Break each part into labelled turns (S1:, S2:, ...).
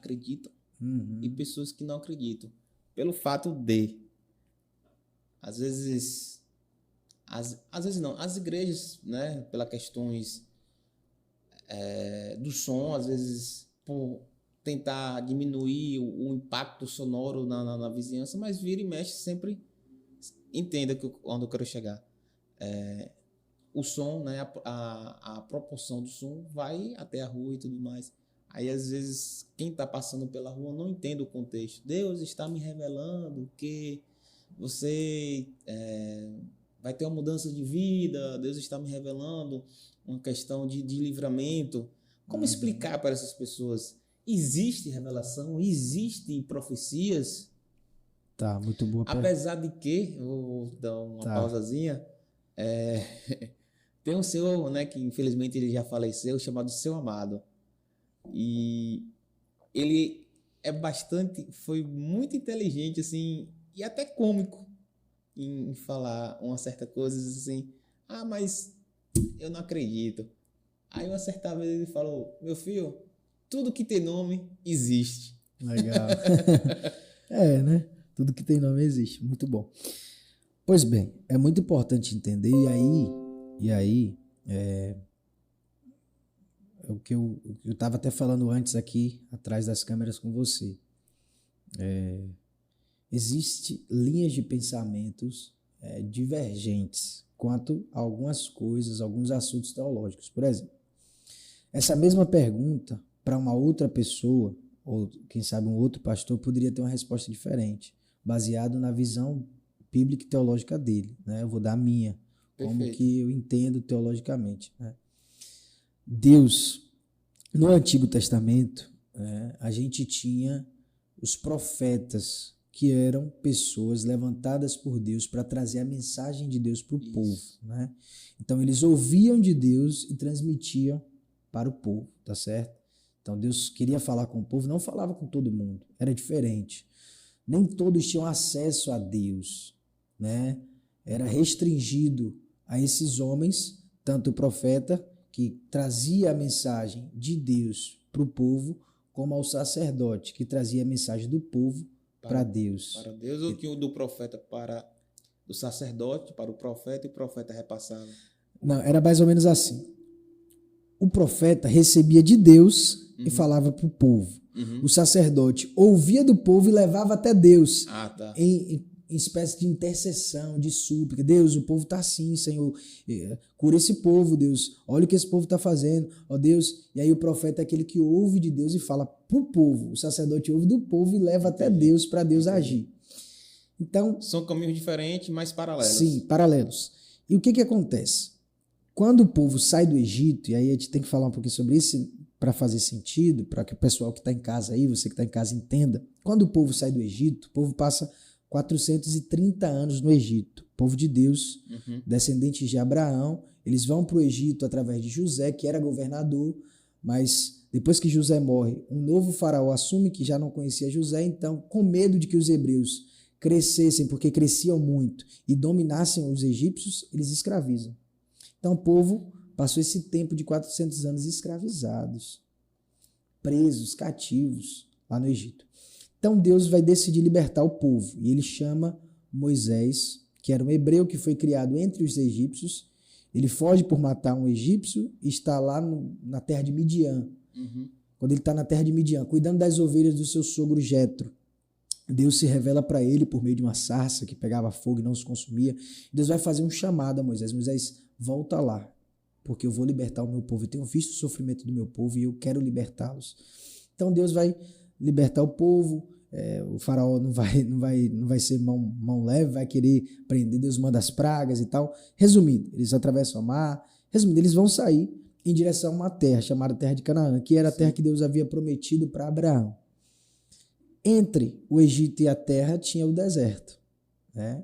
S1: acreditam e pessoas que não acreditam. Pelo fato de, às vezes não, as igrejas, né, pelas questões do som, às vezes por tentar diminuir o impacto sonoro na vizinhança, mas vira e mexe sempre, entenda onde eu quero chegar. O som, né, a proporção do som vai até a rua e tudo mais. Aí, às vezes, quem está passando pela rua não entende o contexto. Deus está me revelando que você vai ter uma mudança de vida, Deus está me revelando uma questão de livramento. Como explicar para essas pessoas? Existe revelação? Existem profecias?
S2: Tá, muito boa.
S1: Apesar de que, eu vou dar uma pausazinha, tem um senhor, né, que infelizmente ele já faleceu, chamado Seu Amado. E ele foi muito inteligente, assim, e até cômico em falar uma certa coisa, assim, mas eu não acredito. Aí uma certa vez ele falou, meu filho, tudo que tem nome existe.
S2: Legal. Né? Tudo que tem nome existe. Muito bom. Pois bem, é muito importante entender, e aí o que eu estava até falando antes aqui, atrás das câmeras com você. Existem linhas de pensamentos divergentes quanto a algumas coisas, alguns assuntos teológicos. Por exemplo, essa mesma pergunta para uma outra pessoa, ou quem sabe um outro pastor, poderia ter uma resposta diferente, baseado na visão bíblica e teológica dele, né? Eu vou dar a minha, como
S1: Perfeito.
S2: que eu entendo teologicamente, né? Deus, no Antigo Testamento, a gente tinha os profetas, que eram pessoas levantadas por Deus para trazer a mensagem de Deus para o povo, né? Então eles ouviam de Deus e transmitiam para o povo, tá certo? Então Deus queria falar com o povo, não falava com todo mundo, era diferente. Nem todos tinham acesso a Deus, né? Era restringido a esses homens, tanto o profeta, que trazia a mensagem de Deus para o povo, como ao sacerdote, que trazia a mensagem do povo para Deus.
S1: Para Deus, ou que o do profeta para o sacerdote, para o profeta, e o profeta repassava?
S2: Não, era mais ou menos assim. O profeta recebia de Deus e falava para o povo. O sacerdote ouvia do povo e levava até Deus.
S1: Tá.
S2: Em espécie de intercessão, de súplica. Deus, o povo está assim, Senhor. Cura esse povo, Deus. Olha o que esse povo está fazendo. Ó Deus. E aí o profeta é aquele que ouve de Deus e fala para o povo. O sacerdote ouve do povo e leva até Deus para Deus agir. Então,
S1: são caminhos diferentes, mas paralelos.
S2: Sim, paralelos. E o que acontece? Quando o povo sai do Egito, e aí a gente tem que falar um pouquinho sobre isso para fazer sentido, para que o pessoal que está em casa aí, você que está em casa, entenda. Quando o povo sai do Egito, o povo passa 430 anos no Egito. O povo de Deus, descendentes de Abraão, eles vão para o Egito através de José, que era governador, mas depois que José morre, um novo faraó assume que já não conhecia José, então, com medo de que os hebreus crescessem, porque cresciam muito, e dominassem os egípcios, eles escravizam. Então o povo passou esse tempo de 400 anos escravizados, presos, cativos lá no Egito. Então Deus vai decidir libertar o povo e ele chama Moisés, que era um hebreu que foi criado entre os egípcios. Ele foge por matar um egípcio e está lá na terra de Midian. Quando ele está na terra de Midian, cuidando das ovelhas do seu sogro Jetro, Deus se revela para ele por meio de uma sarça que pegava fogo e não se consumia. Deus vai fazer um chamado a Moisés. Moisés, volta lá, porque eu vou libertar o meu povo. Eu tenho visto o sofrimento do meu povo e eu quero libertá-los. Então Deus vai libertar o povo. O faraó não vai ser mão leve, vai querer prender. Deus manda as pragas e tal. Resumindo, eles atravessam o mar. Resumindo, eles vão sair em direção a uma terra chamada Terra de Canaã, que era a terra que Deus havia prometido para Abraão. Entre o Egito e a terra tinha o deserto, né?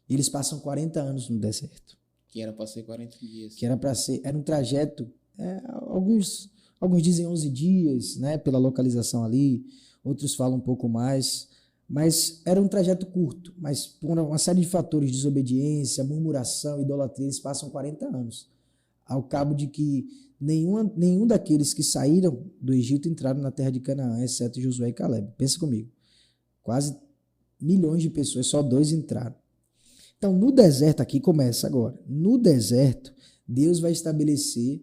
S2: E eles passam 40 anos no deserto.
S1: Que era para ser 40 dias.
S2: Era um trajeto, alguns dizem 11 dias, né, pela localização ali, outros falam um pouco mais, mas era um trajeto curto, mas por uma série de fatores, desobediência, murmuração, idolatria, eles passam 40 anos. Ao cabo de que nenhum daqueles que saíram do Egito entraram na terra de Canaã, exceto Josué e Caleb. Pensa comigo. Quase milhões de pessoas, só 2 entraram. Então, no deserto, aqui começa agora. No deserto, Deus vai estabelecer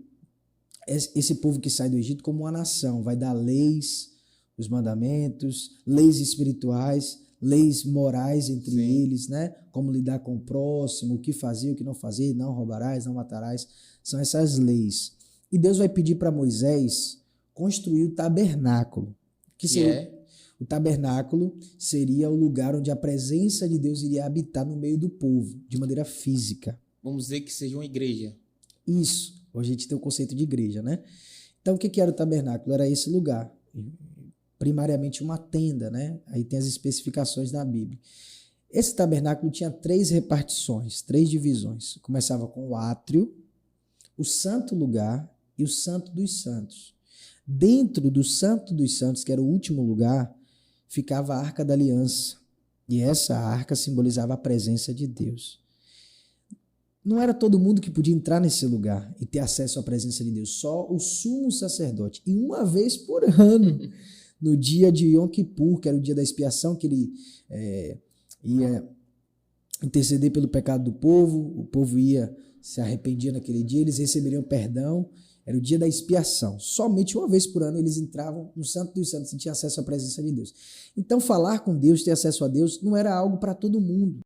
S2: esse povo que sai do Egito como uma nação. Vai dar leis, os mandamentos, leis espirituais, leis morais entre eles, né? Como lidar com o próximo, o que fazer, o que não fazer, não roubarás, não matarás. São essas leis. E Deus vai pedir para Moisés construir o tabernáculo. Que seria, o tabernáculo seria o lugar onde a presença de Deus iria habitar no meio do povo, de maneira física.
S1: Vamos dizer que seja uma igreja.
S2: Isso. Hoje a gente tem o conceito de igreja, né? Então, o que era o tabernáculo? Era esse lugar. Primariamente uma tenda, né? Aí tem as especificações da Bíblia. Esse tabernáculo tinha 3 repartições, 3 divisões. Começava com o átrio, o santo lugar e o santo dos santos. Dentro do santo dos santos, que era o último lugar, ficava a arca da aliança. E essa arca simbolizava a presença de Deus. Não era todo mundo que podia entrar nesse lugar e ter acesso à presença de Deus, só o sumo sacerdote. E uma vez por ano, no dia de Yom Kippur, que era o dia da expiação, que ele ia interceder pelo pecado do povo, o povo ia se arrependia naquele dia, eles receberiam perdão, era o dia da expiação. Somente uma vez por ano eles entravam no Santo dos Santos e tinham acesso à presença de Deus. Então falar com Deus, ter acesso a Deus, não era algo para todo mundo.